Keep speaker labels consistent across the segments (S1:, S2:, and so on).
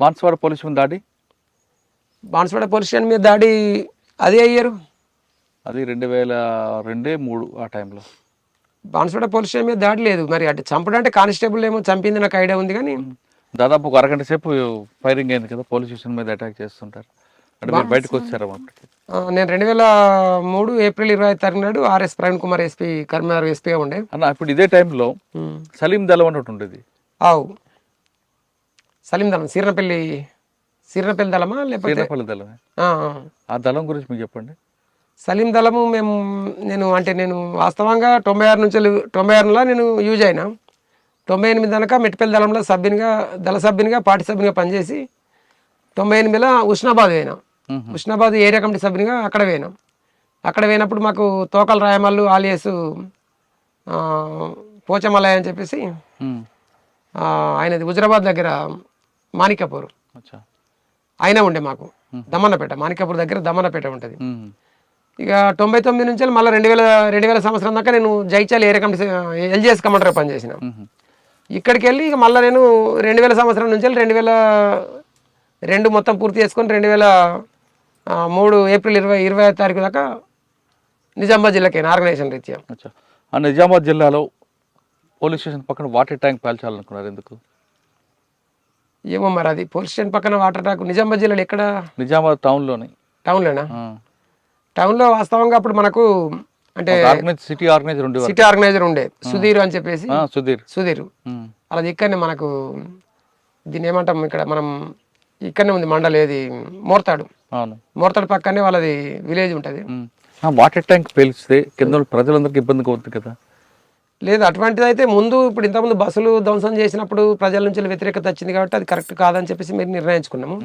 S1: Banswada police station దాడి
S2: Banswada police station మీద దాడి అదే అయ్యారు.
S1: అది 2002-3 ఆ టైంలో.
S2: బాన్స్వాడ పోలీస్ స్టేషన్ మీద దాడి లేదు. మరి అంటే చంపడం అంటే కానిస్టేబుల్ ఏమో చంపింది నాకు ఐడియా ఉంది కానీ
S1: దాదాపు ఒక అరగంట సేపు ఫైరింగ్ అయింది కదా, పోలీస్ స్టేషన్ మీద అటాక్ చేస్తుంటారు. అంటే మీరు బయటకు వచ్చారా అప్పటికి?
S2: నేను 2003 ఏప్రిల్ 25 నాడు ఆర్ఎస్ ప్రవీణ్ కుమార్ ఎస్పీ కరీంనగర్ ఎస్పీగా ఉండే
S1: అన్న. ఇప్పుడు ఇదే టైంలో సలీం దళం అని ఒకటి ఉండేది.
S2: ఆవు సలీం దళం సీర్నపల్లి దళమా లేకపోతే
S1: సీర్నపల్లి దళమే. ఆ దళం గురించి మీకు చెప్పండి.
S2: సలీం దళము నేను వాస్తవంగా 96లో నేను యూజ్ అయినా. 98 దాకా మెట్టిపల్లి దళంలో దళ సభ్యునిగా పార్టీ సభ్యునిగా పనిచేసి 98లో ఉస్నాబాద్ పోయినా. ఉస్నాబాద్ ఏరియా కమిటీ సభ్యునిగా అక్కడ పోయినాం. అక్కడ పోయినప్పుడు మాకు తోకల రాయమల్లు ఆలియస్ పోచమలయ్య అని చెప్పేసి ఆయనది హుజరాబాద్ దగ్గర మాణిక్యపూర్ ఆయన ఉండే మాకు దమన్నపేట, మాణిక్యపూర్ దగ్గర దమన్నపేట ఉంటుంది. ఇక 99 నుంచి మళ్ళీ 2000 సంవత్సరం దాకా నేను జైచాల్ ఏరియా కమిటీ ఎల్జిఎస్ కమాండర్గా పనిచేసిన. ఇక్కడికి వెళ్ళి ఇక మళ్ళీ నేను 2000 సంవత్సరం నుంచి 2002 మొత్తం పూర్తి చేసుకొని 2003 ఏప్రిల్ 25 దాకా నిజామాబాద్ జిల్లాకి ఆర్గనైజేషన్ రీత్యా.
S1: నిజామాబాద్ జిల్లాలో పోలీస్ స్టేషన్ పక్కన వాటర్ ట్యాంక్ పేల్చాలనుకున్నారు ఎందుకు?
S2: ఏమో మరి అది పోలీస్ స్టేషన్ పక్కన వాటర్ ట్యాంక్ నిజామాబాద్ జిల్లాలో ఎక్కడ?
S1: నిజామాబాద్ టౌన్లోనా?
S2: టౌన్లో వాస్తవంగా అప్పుడు మనకు అంటే
S1: సిటీ
S2: ఆర్గనైజర్ ఉండే సుధీర్ అని చెప్పేసి. సుధీర్ అలా ఇక్కడనే మనకు దీన్ని ఏమంటాం, ఇక్కడ మనం ఇక్కడనే ఉంది మండలి, ఏది మోర్తాడు పక్కనే వాళ్ళది విలేజ్ ఉంటుంది.
S1: వాటర్ ట్యాంక్ పేలిస్తే కింద ప్రజలందరికీ ఇబ్బందిగా అవుతుంది కదా?
S2: లేదు, అటువంటిది అయితే ముందు ఇప్పుడు ఇంతకుముందు బస్సులు ధ్వంసం చేసినప్పుడు ప్రజల నుంచి వ్యతిరేకత వచ్చింది కాబట్టి అది కరెక్ట్ కాదని చెప్పేసి మీరు నిర్ణయించుకున్నాము.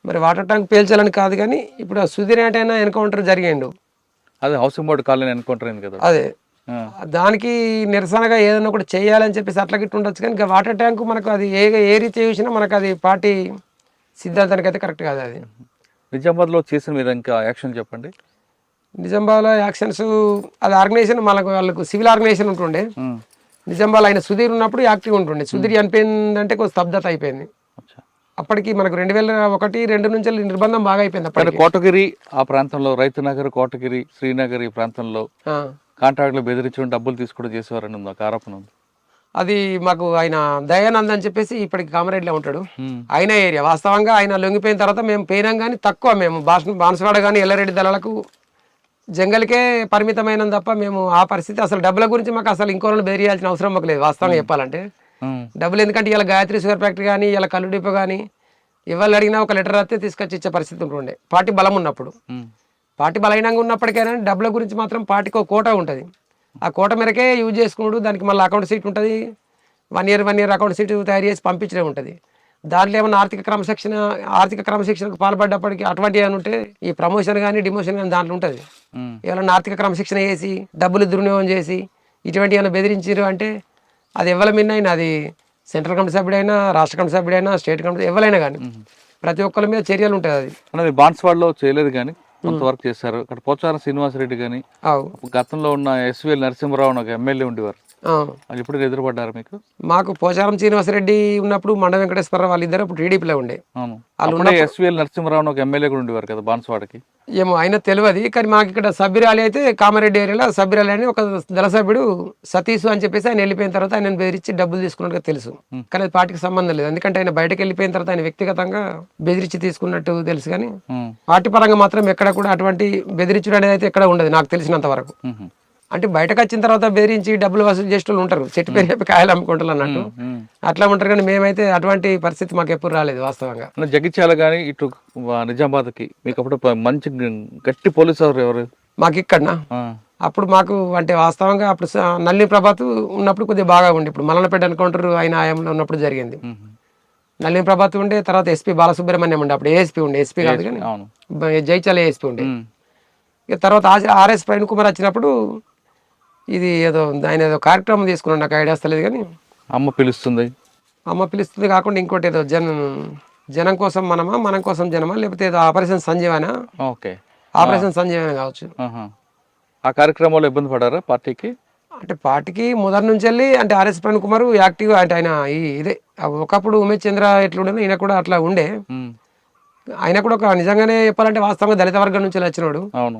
S2: మరి వాటర్ ట్యాంక్ పేల్చాలని కాదు కానీ ఇప్పుడు సుధీర్ ఏంటైనా ఎన్కౌంటర్ జరిగిండు,
S1: అదే హౌసింగ్ బోర్డు కాలనీ ఎన్కౌంటర్ అయింది కదా,
S2: అదే దానికి నిరసనగా ఏదైనా ఒకటి చేయాలని చెప్పేసి అట్లా గిట్టు ఉండొచ్చు. కానీ వాటర్ ట్యాంక్ మనకు అది ఏ రీతి చూసినా మనకు అది పార్టీ సిద్ధాంతానికి అయితే కరెక్ట్ కాదు. అది
S1: నిజామాబాద్లో చేసిన మీరు ఇంకా యాక్షన్ చెప్పండి.
S2: నిజామాబాద్లో యాక్షన్స్ అది ఆర్గనైజేషన్ వాళ్ళకు సివిల్ ఆర్గనైజేషన్ ఉంటుండే. నిజామాబాద్ ఆయన సుధీర్ ఉన్నప్పుడు యాక్టివ్ ఉంటుండే. సుధీర్ చనిపోయిందంటే కొంచెం స్తబ్దత అయిపోయింది. అప్పటికి మనకు 2001-2 నుంచి నిర్బంధం బాగా అయిపోయింది. అప్పటికి
S1: కోటగిరి ఆ ప్రాంతంలో, రైతు నగర్, కోటగిరి, శ్రీనగర్ ఈ ప్రాంతంలో కాంట్రాక్టులు బెదిరించడం, డబ్బులు తీసుకోవడం చేసేవారని ఉంది, ఒక ఆరోపణ ఉంది.
S2: అది మాకు ఆయన దయానంద్ అని చెప్పేసి ఇప్పటికి కామారెడ్డిలో ఉంటాడు. ఆయన ఏరియా వాస్తవంగా ఆయన లొంగిపోయిన తర్వాత మేము పోయినాం కానీ తక్కువ. మేము బాన్స్వాడ కానీ ఎల్లారెడ్డి దళాలకు జంగల్కే పరిమితమైన తప్ప మేము ఆ పరిస్థితి అసలు డబ్బుల గురించి మాకు అసలు ఇంకోళ్ళని బెదిరియాల్సిన అవసరం మాకు లేదు వాస్తవంగా చెప్పాలంటే. డబ్బులు ఎందుకంటే ఇలా గాయత్రి షుగర్ ఫ్యాక్టరీ కానీ ఇలా కళ్ళు డిపో కానీ ఎవరు అడిగినా ఒక లెటర్ రాస్తే తీసుకొచ్చి ఇచ్చే పరిస్థితి ఉంటుండే పార్టీ బలం ఉన్నప్పుడు. పార్టీ బలహీనంగా ఉన్నప్పటికైనా డబ్బుల గురించి మాత్రం పార్టీకి ఒక కోట ఉంటుంది. ఆ కోట మేరకే యూజ్ చేసుకున్నాడు. దానికి మళ్ళీ అకౌంట్ సీట్ ఉంటుంది, 1 year అకౌంట్ సీట్ తయారు చేసి పంపించడం ఉంటుంది. దాంట్లో ఏమైనా ఆర్థిక క్రమశిక్షణకు పాల్పడ్డప్పటికీ అటువంటి ఏమైనా ఉంటే ఈ ప్రమోషన్ కానీ డిమోషన్ కానీ దాంట్లో ఉంటుంది. ఏమైనా ఆర్థిక క్రమశిక్షణ చేసి డబ్బులు దుర్వినియోగం చేసి ఇటువంటి ఏమైనా బెదిరించారు అంటే అది ఎవరి మిన్నైనా, అది సెంట్రల్ కమిటీ సభ్యుడైనా, రాష్ట్ర కమిటీ సభ్యుడైనా, స్టేట్ కమిటీ ఎవరైనా కానీ ప్రతి ఒక్కరి మీద చర్యలు ఉంటుంది. అది
S1: బాన్స్వాడలో చేయలేదు కానీ కొంతవరకు చేశారు. అక్కడ పోచారం శ్రీనివాసరెడ్డి కానీ గతంలో ఉన్న ఎస్వీఎల్ నరసింహరావు ఒక ఎమ్మెల్యే ఉండేవారు, వాళ్ళు ఇప్పుడు ఎదురుపడ్డారు మీకు?
S2: మాకు పోచారం శ్రీనివాసరెడ్డి ఉన్నప్పుడు మండ వెంకటేశ్వరరావు వాళ్ళిద్దరు అప్పుడు టీడీపీలో ఉండే.
S1: ఎస్వీఎల్ నరసింహరావు ఒక ఎమ్మెల్యే కూడా ఉండేవారు కదా బాన్స్వాడకి.
S2: ఏమో అయినా తెలియదు. కానీ మాకు ఇక్కడ సభ్యురాలి అయితే కామారెడ్డి ఏరియాలో సభ్యురాలి అని ఒక దళ సభ్యుడు సతీష్ అని చెప్పేసి ఆయన వెళ్ళిపోయిన తర్వాత ఆయన బెదిరించి డబ్బులు తీసుకున్నట్టుగా తెలుసు. కానీ అది పార్టీకి సంబంధం లేదు. ఎందుకంటే ఆయన బయటకు వెళ్ళిపోయిన తర్వాత ఆయన వ్యక్తిగతంగా బెదిరించి తీసుకున్నట్టు తెలుసు. కానీ పార్టీ పరంగా మాత్రం ఎక్కడ కూడా అటువంటి బెదిరించడం అనేది అయితే ఎక్కడ ఉండదు నాకు తెలిసినంత వరకు. అంటే బయటకు వచ్చిన తర్వాత బెదిరించి డబ్బులు వసూలు చేసే వాళ్ళు ఉంటారు, చెట్టు పేరు చెప్పి కాయలు అమ్ముకుంటారు అన్నట్టు అట్లా ఉంటారు. కానీ మేమైతే అటువంటి పరిస్థితి మాకు ఎప్పుడు రాలేదు వాస్తవంగా.
S1: జగిత్యాల కానీ ఇటు నిజామాబాద్కి మీకు అప్పుడు మంచి గట్టి పోలీసు ఎవరు?
S2: మాకు ఇక్కడ అప్పుడు మాకు అంటే వాస్తవంగా అప్పుడు నల్లి ప్రభాత్ ఉన్నప్పుడు కొద్దిగా బాగా ఉండి, ఇప్పుడు మల్లనపేట ఎన్కౌంటర్ ఆయన ఆయంలో ఉన్నప్పుడు జరిగింది. నల్లి ప్రభాత్ ఉండే, తర్వాత ఎస్పీ బాలసుబ్రహ్మణ్యం ఉండే, అప్పుడు ఏఎస్పీ ఉండే, ఎస్పీ కాదు కానీ జైచాల ఏఎస్పీ ఉండే. ఇక తర్వాత ఆర్ఎస్ ప్రవీణ్ కుమార్ వచ్చినప్పుడు ఇది ఆయన ఏదో కార్యక్రమం తీసుకున్నాడు, నాకు ఐడియా వస్తలేదు. కానీ
S1: అమ్మ పిలుస్తుంది కాకుండా ఇంకోటి ఏదో జనం కోసం మనమా, మనం కోసం జనమా, లేకపోతే ఏదో ఆపరేషన్ సంజీవనా, ఆపరేషన్ సంజీవన కావచ్చు. ఆ కార్యక్రమంలో ఇబ్బంది పడారా పార్టీకి?
S2: అంటే పార్టీకి మొదటి నుంచి వెళ్ళి అంటే ఆర్ఎస్ ప్రవీణ్ కుమార్ యాక్టివ్ అంటే ఆయన ఇదే ఒకప్పుడు ఉమేష్ చంద్ర ఎట్లుండే ఈయన కూడా అట్లా ఉండే. ఆయన కూడా ఒక నిజంగానే చెప్పాలంటే వాస్తవంగా దళిత వర్గం నుంచి వచ్చినాడు.
S1: అవును.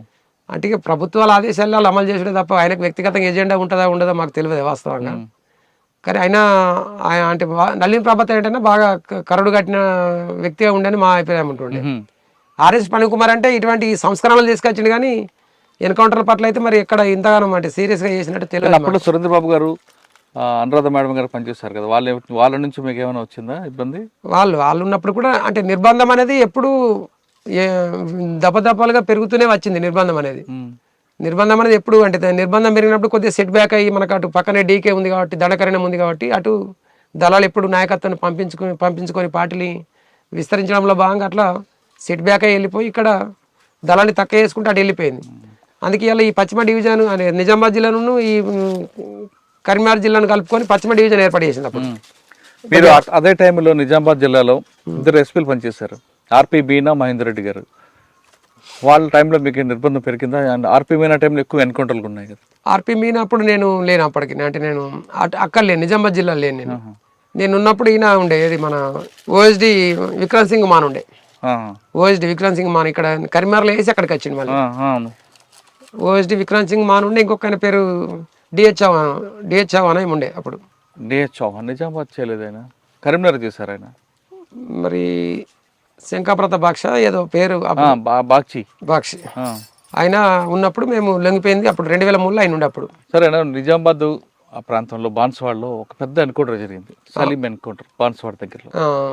S2: అంటే ప్రభుత్వాల ఆదేశాలు అమలు చేసుడే తప్ప ఆయనకు వ్యక్తిగతంగా ఎజెండా ఉంటుందా ఉండదో మాకు తెలియదు వాస్తవంగా. కానీ ఆయన అంటే నళిని ప్రభాత్ ఏంటంటే బాగా కరడు కట్టిన వ్యక్తిగా ఉండని మా అభిప్రాయం ఉంటుండే. ఆర్ఎస్ ప్రవీణ్ కుమార్ అంటే ఇటువంటి సంస్కరణలు తీసుకొచ్చిండు కానీ ఎన్కౌంటర్ల పట్ల అయితే మరి ఎక్కడ ఇంతగానో అంటే సీరియస్గా చేసినట్టు తెలియదు.
S1: అప్పుడు సురేంద్ర బాబు గారు అనురాధ మేడం గారు పనిచేస్తారు కదా, వాళ్ళ నుంచి మీకు ఏమైనా వచ్చిందా ఇబ్బంది? వాళ్ళు ఉన్నప్పుడు కూడా అంటే నిర్బంధం అనేది ఎప్పుడు దపదపాలుగా పెరుగుతూనే వచ్చింది. నిర్బంధం అనేది ఎప్పుడు అంటే నిర్బంధం పెరిగినప్పుడు కొద్దిగా సెట్ బ్యాక్ అయ్యి మనకు అటు పక్కనే డీకే ఉంది కాబట్టి దండకరణం ఉంది కాబట్టి అటు దళాలు ఎప్పుడు నాయకత్వాన్ని పంపించుకొని పార్టీని విస్తరించడంలో భాగంగా అట్లా సెట్ బ్యాక్ అయ్యి వెళ్ళిపోయి ఇక్కడ దళాన్ని తక్కువ చేసుకుంటే అటు వెళ్ళిపోయింది. అందుకే ఇలా ఈ పశ్చిమ డివిజన్ అనే నిజామాబాద్ జిల్లాను ఈ కరీంనగర్ జిల్లాను కలుపుకొని పశ్చిమ డివిజన్ ఏర్పాటు చేసింది. అప్పుడు మీరు అదే టైంలో నిజామాబాద్ జిల్లాలో 2 ఎస్పీలు పనిచేశారు, ఆర్పి మీనా, మహేందర్ రెడ్డి గారు. వాళ్ళ టైంలో మీకు నిర్బంధం పెరిగిందా? అండ్ ఆర్పి మీనా టైంలో ఎక్కువ ఎన్కౌంటర్లు ఉన్నాయి కదా.
S2: ఆర్పి మీనా అప్పుడు నేను లేను అప్పటికి, అంటే నేను అక్కడ లేను, నిజామాబాద్ జిల్లాలో లేను. నేను ఉన్నప్పుడు ఈయన ఉండే ఏది మన ఓఎస్డి విక్రమ్ సింగ్ మాన్ ఉండే. ఓఎస్డి విక్రమ్ సింగ్ మాన్ ఇక్కడ కరీంనగర్లో వేసి అక్కడికి వచ్చింది మళ్ళీ. ఓఎస్డి విక్రమ్ సింగ్ మాన్ ఉండే, ఇంకొక ఆయన పేరు డిహెచ్ చౌహాన్ అని ఉండే అప్పుడు.
S1: డిహెచ్ చౌహాన్ నిజామాబాద్ చేయలేదు, ఆయన కరీంనగర్ చేశారు. ఆయన
S2: మరి శంకాప్రత బాక్ష ఏదో పేరు బాక్షి ఆయన ఉన్నప్పుడు మేము లొంగిపోయింది. అప్పుడు 2003లో ఆయన ఉండే అప్పుడు.
S1: సరే, నిజామాబాద్ ఆ ప్రాంతంలో బాన్స్వాడలో ఒక పెద్ద ఎన్కౌంటర్ జరిగింది, సలీం ఎన్కౌంటర్, బాన్స్వాడ దగ్గరలో.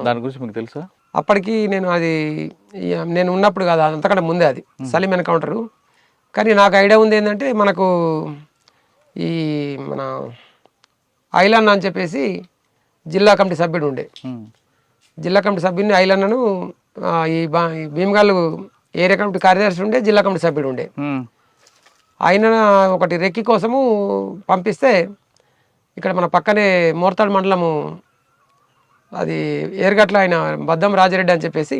S1: దాని గురించి మీకు తెలుసా?
S2: అప్పటికి నేను ఉన్నప్పుడు కాదు, అంతకంటే ముందే అది సలీం ఎన్కౌంటరు. కానీ నాకు ఐడియా ఉంది ఏంటంటే మనకు ఈ మన ఐలన్న అని చెప్పేసి జిల్లా కమిటీ సభ్యుడు ఉండే. జిల్లా కమిటీ సభ్యుడిని ఐలన్నను ఈ భీమగాళ్ళు ఏరియా కమిటీ కార్యదర్శి ఉండే, జిల్లా కమిటీ సభ్యుడు ఉండే. ఆయన ఒకటి రెక్కి కోసము పంపిస్తే ఇక్కడ మన పక్కనే మోర్తాడ్ మండలము అది ఏరుగట్ల ఆయన బద్దం రాజిరెడ్డి అని చెప్పేసి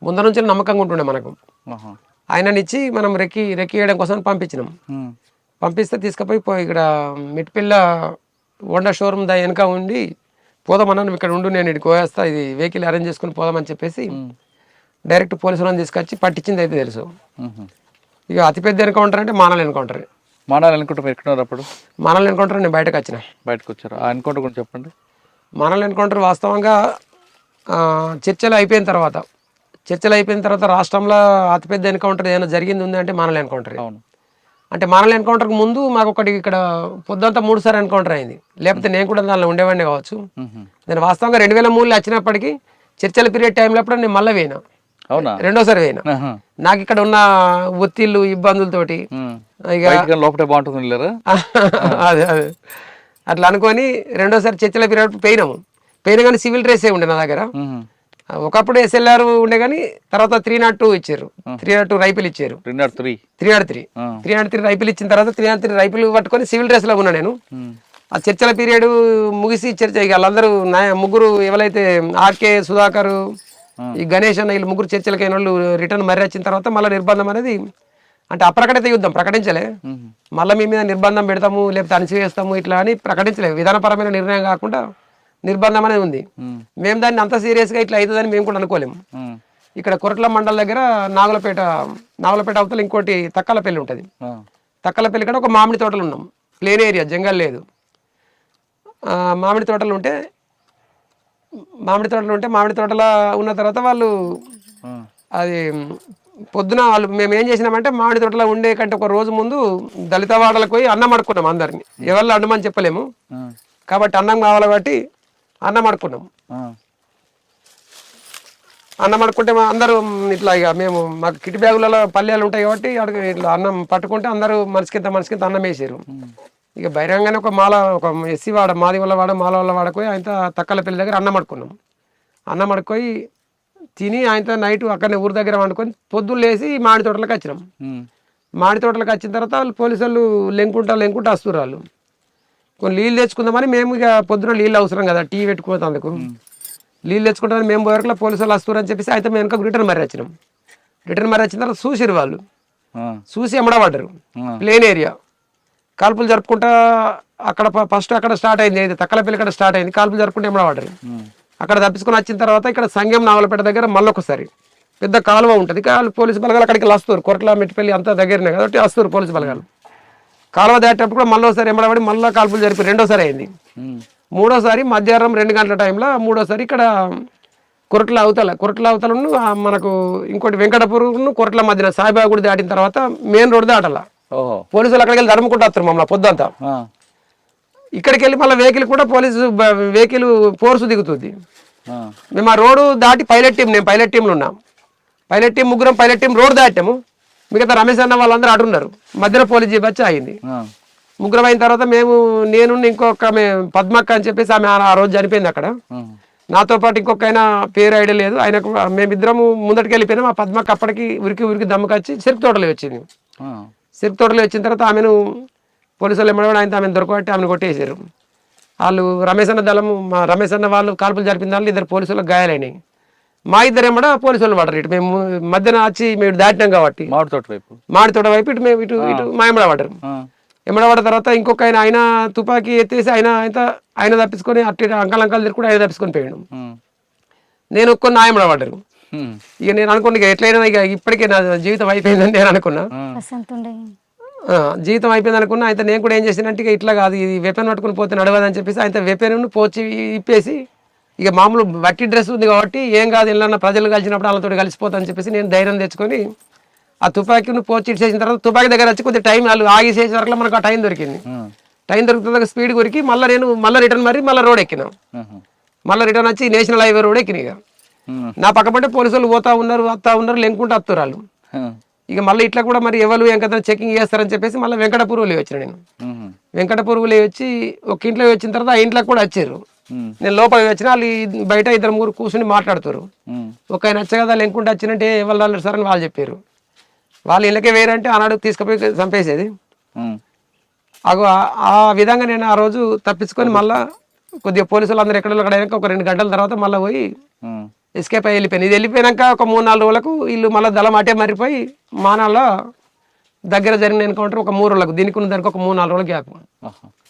S2: ముందు నుంచి నమ్మకంగా ఉంటుండే మనకు. ఆయననిచ్చి మనం రెక్కి వేయడం కోసం పంపించినాం. పంపిస్తే తీసుకుపోయి ఇక్కడ మిట్పిల్ల హోండా షోరూమ్ దా వెనక ఉండి పోదామన్నా, ఇక్కడ ఉండు, నేను ఇక్కడికి పోయేస్తా, ఇది వెహికల్ అరేంజ్ చేసుకుని పోదామని చెప్పేసి డైరెక్ట్ పోలీసులను తీసుకొచ్చి పట్టించింది అయితే తెలుసు. ఇక అతిపెద్ద ఎన్కౌంటర్ అంటే మానల్ ఎన్కౌంటర్.
S1: అప్పుడు
S2: మానల్ ఎన్కౌంటర్ నేను బయటకు
S1: వచ్చారు. ఆ ఎన్కౌంటర్ గురించి చెప్పండి.
S2: మానల్ ఎన్కౌంటర్ వాస్తవంగా చర్చలు అయిపోయిన తర్వాత రాష్ట్రంలో అతిపెద్ద ఎన్కౌంటర్ ఏదైనా జరిగింది ఉంది అంటే మానల్ ఎన్కౌంటర్.
S1: అవును.
S2: అంటే మానల్ ఎన్కౌంటర్కి ముందు మాకు ఒకటి ఇక్కడ పొద్దుంతా 3 సార్లు ఎన్కౌంటర్ అయింది, లేకపోతే నేను కూడా దానిలో ఉండేవాడిని కావచ్చు. నేను వాస్తవంగా 2003లో వచ్చినప్పటికీ చర్చల పీరియడ్ టైంలో అప్పుడు నేను మళ్ళీ పోయినా, రెండోసారి పోయినా. నాకు ఇక్కడ ఉన్న ఒత్తిళ్ళు ఇబ్బందులతోటి అదే అట్లా అనుకొని రెండోసారి చర్చల పీరియడ్ పోయినా కానీ సివిల్ డ్రెస్సే ఉండే నా దగ్గర. ఒకప్పుడు SLR ఉండే కానీ తర్వాత 302 ఇచ్చారు, 302 రైఫిల్ ఇచ్చారు, 303 రైఫిల్ ఇచ్చిన తర్వాత 303 రైఫిల్ పట్టుకొని సివిల్ డ్రెస్ లో ఉన్నా నేను. ఆ చర్చల పీరియడ్ ముగిసి వాళ్ళందరూ ముగ్గురు ఎవరైతే ఆర్కే, సుధాకర్, ఈ గణేష్ అన్న వీళ్ళు ముగ్గురు చర్చలకైన వాళ్ళు రిటర్న్ మర్రి వచ్చిన తర్వాత మళ్ళీ నిర్బంధం అనేది అంటే అప్రకటిత యుద్ధం ప్రకటించలే. మళ్ళీ మీ మీద నిర్బంధం పెడతాము లేకపోతే అణిచివేస్తాము ఇట్లా అని ప్రకటించలేదు. విధానపరమైన నిర్ణయం కాకుండా నిర్బంధం అనేది ఉంది. మేము దాన్ని అంత సీరియస్గా ఇట్లా అవుతుందని మేము కూడా అనుకోలేము. ఇక్కడ కొరట్ల మండల దగ్గర నాగులపేట అవతల ఇంకోటి తక్కలపల్లి ఉంటుంది. తక్కలపల్లి కూడా ఒక మామిడి తోటలు ఉన్నాం, ప్లేన్ ఏరియా, జంగల్ లేదు. మామిడి తోటలు ఉంటే మామిడి తోటలో ఉన్న తర్వాత వాళ్ళు అది పొద్దున మేము ఏం చేసినామంటే మామిడి తోటలో ఉండే కంటే ఒక రోజు ముందు దళిత వాడలకు పోయి అన్నం అడుక్కున్నాం. అందరినీ ఎవరు అన్నమని చెప్పలేము కాబట్టి అన్నం కావాలి కాబట్టి అన్నం అడుక్కున్నాం. అన్నం అడుక్కుంటే అందరూ ఇట్లా ఇక మేము మాకు కిటి బ్యాగులలో పల్లెలు ఉంటాయి కాబట్టి ఇట్లా అన్నం పట్టుకుంటే అందరూ మనిషికింత అన్నం వేసారు. ఇక బహిరంగానే ఒక ఎస్సీ వాడ మాది వల్ల మాల వల్ల వాడకపోయి ఆయన తక్కలపల్లి దగ్గర అన్నం అడుక్కున్నాం. అన్నం అడుక్కొని తిని ఆయనతో నైట్ అక్కడనే ఊరి దగ్గర వండుకొని పొద్దున్న లేచి మామిడి తోటలకు వచ్చినాం. మామిడి తోటలకు వచ్చిన తర్వాత వాళ్ళు పోలీసు వాళ్ళు లెంకుంటా వస్తున్నారు. వాళ్ళు కొన్ని నీళ్ళు తెచ్చుకుందామని మేము ఇక పొద్దున నీళ్ళు అవసరం కదా టీ పెట్టుకోతందుకు నీళ్ళు తెచ్చుకుంటామని మేము పోయేకల్లా పోలీసు వాళ్ళు వస్తున్నారు అని చెప్పేసి అయితే మేము వెనక రిటర్న్ మర్రి వచ్చినాం. రిటర్న్ మర్రి వచ్చిన తర్వాత చూసిరు వాళ్ళు, చూసి ఎమ్మడబడ్డారు. ప్లేన్ కాల్పులు జరుపుకుంటా అక్కడ ఫస్ట్ అక్కడ స్టార్ట్ అయింది, అయితే తక్కలపల్లి ఇక్కడ స్టార్ట్ అయింది, కాల్పులు జరుపుకుంటే ఎమ్మడవాడరు. అక్కడ తప్పించుకొని వచ్చిన తర్వాత ఇక్కడ సంగం నావలపేట దగ్గర మళ్ళీ ఒకసారి పెద్ద కాలువ ఉంటుంది, పోలీసు బలగాలు అక్కడికి వస్తారు, కొరట్ల మెట్టిపల్లి అంతా దగ్గరనే కాబట్టి వస్తారు పోలీసు బలగాలు. కాలువ దాటేటప్పుడు కూడా మళ్ళీ ఒకసారి ఎమ్మడబడి మళ్ళీ కాల్పులు జరిపి రెండోసారి అయింది. మూడోసారి మధ్యాహ్నం 2 గంటల టైంలో మూడోసారి ఇక్కడ కొరట్ల అవతల మనకు ఇంకోటి వెంకటపురం కొరట్ల మధ్యన సాయిబాబా గుడి దాటిన తర్వాత మెయిన్ రోడ్ దాటాల. పోలీసులు అక్కడికి వెళ్ళి ధర్మకుంటూ వస్తారు మమ్మల్ని పొద్దంతా. ఇక్కడికి వెళ్ళి మళ్ళీ వెహికల్ కూడా పోలీసు వెహికల్ ఫోర్స్ దిగుతుంది. మేము ఆ రోడ్డు దాటి నేను పైలట్ టీంలో ఉన్నాం. పైలట్ టీం ముగ్గురం పైలట్ టీం రోడ్ దాటాము. మిగతా రమేష్ అన్న వాళ్ళందరూ అడున్నారు. మధ్యలో పోలీస్ జీప్ వచ్చి ఆగింది. ముగ్గురం అయిన తర్వాత నేను ఇంకొక పద్మక్క అని చెప్పేసి ఆమె ఆ రోజు చనిపోయింది అక్కడ. నాతో పాటు ఇంకొక ఆయన పేరు ఐడియా లేదు, ఆయనకు మేమిద్దరము ముందటికి వెళ్ళిపోయినాం. ఆ పద్మక్క అప్పటికి ఉరికి దమ్మకొచ్చి చెరుకు తోటలో వచ్చింది. చెరుకు తోటలో వచ్చిన తర్వాత ఆమెను పోలీసులు ఎమ్మడబడి ఆమెను దొరకబట్టి ఆమెను కొట్టేసారు. వాళ్ళు రమేష్ అన్న వాళ్ళు కాల్పులు జరిపిన వాళ్ళు 2 పోలీసులకు గాయాలైనాయి. మా ఇద్దరు ఎమ్మడ పోలీసులు పడరు. ఇటు మేము మధ్యన వచ్చి మేము దాటినాం కాబట్టి మామిడి తోట వైపు ఇటు మా ఎమ్మడబడ్డారు. ఎమ్మడబడ్డ తర్వాత ఇంకొక ఆయన తుపాకీ ఎత్తేసి ఆయన తప్పించుకొని అట్టి అంకల్ తిరుగుకుంటే ఆయన తప్పించుకొని పోయాడు. నేను ఒక్క ఎమ్మడబడ్డారు. ఇక నేను అనుకున్నా ఎట్లయినా ఇక ఇప్పటికే నా జీవితం అయిపోయిందని నేను అనుకున్నా. జీవితం అయిపోయింది అనుకున్నా. అయితే నేను కూడా ఏం చేసినంటే ఇక ఇట్లా కాదు, ఇది వెపన్ పట్టుకుని పోతే నడవదని చెప్పేసి ఆయన వెపన్ పోచి ఇప్పేసి ఇక మామూలు బట్టి డ్రెస్ ఉంది కాబట్టి ఏం కాదు, ఇళ్ళన్న ప్రజలు కలిసినప్పుడు వాళ్ళతో కలిసిపోతా అని చెప్పేసి నేను ధైర్యం తెచ్చుకొని ఆ తుపాకీని పోచి ఇచ్చేసిన తర్వాత తుపాకీ దగ్గర వచ్చి కొద్దిగా టైం వాళ్ళు ఆగిసేసే వరకు మనకు ఆ టైం దొరికింది. టైం దొరికిన స్పీడ్ కొరికి మళ్ళీ రిటర్న్ మళ్ళీ రోడ్ ఎక్కినాం. మళ్ళీ రిటర్న్ వచ్చి నేషనల్ హైవే రోడ్ ఎక్కిన. ఇక నా పక్కపంటే పోలీసులు వస్తా ఉన్నారు లెంకుంటూ వస్తారు వాళ్ళు. ఇక మళ్ళీ ఇట్లా కూడా మరి ఎవరు ఎంత చెకింగ్ చేస్తారని చెప్పేసి మళ్ళీ వెంకటపూర్వలే వచ్చిన. నేను వెంకటపూర్వలే వచ్చి ఒక ఇంట్లో వచ్చిన తర్వాత ఆ ఇంట్లోకి కూడా వచ్చారు. నేను లోపలికి వచ్చిన వాళ్ళు బయట 2-3 కూర్చుని మాట్లాడుతారు. ఒక ఆయన వచ్చే కదా లెంకుంటూ వచ్చినంటే ఎవరు సార్ అని వాళ్ళు చెప్పారు. వాళ్ళు ఇళ్ళకే వేరంటే ఆనాడు తీసుకుపోయి చంపేసేది. ఆ విధంగా నేను ఆ రోజు తప్పించుకొని మళ్ళీ కొద్దిగా పోలీసులు అందరూ ఎక్కడైనా ఒక 2 గంటల తర్వాత మళ్ళీ పోయి ఎస్కేప్ అయ్యి వెళ్ళిపోయాను. ఇది వెళ్ళిపోయాక ఒక 3-4 రోజులకు వీళ్ళు మళ్ళీ దళం అటే మరిపోయి మానాల్లో దగ్గర జరిగిన ఎన్కౌంటర్ ఒక 3 రోజులకు, దీనికి ఉన్న దానికి ఒక 3-4 రోజుల గ్యాప్.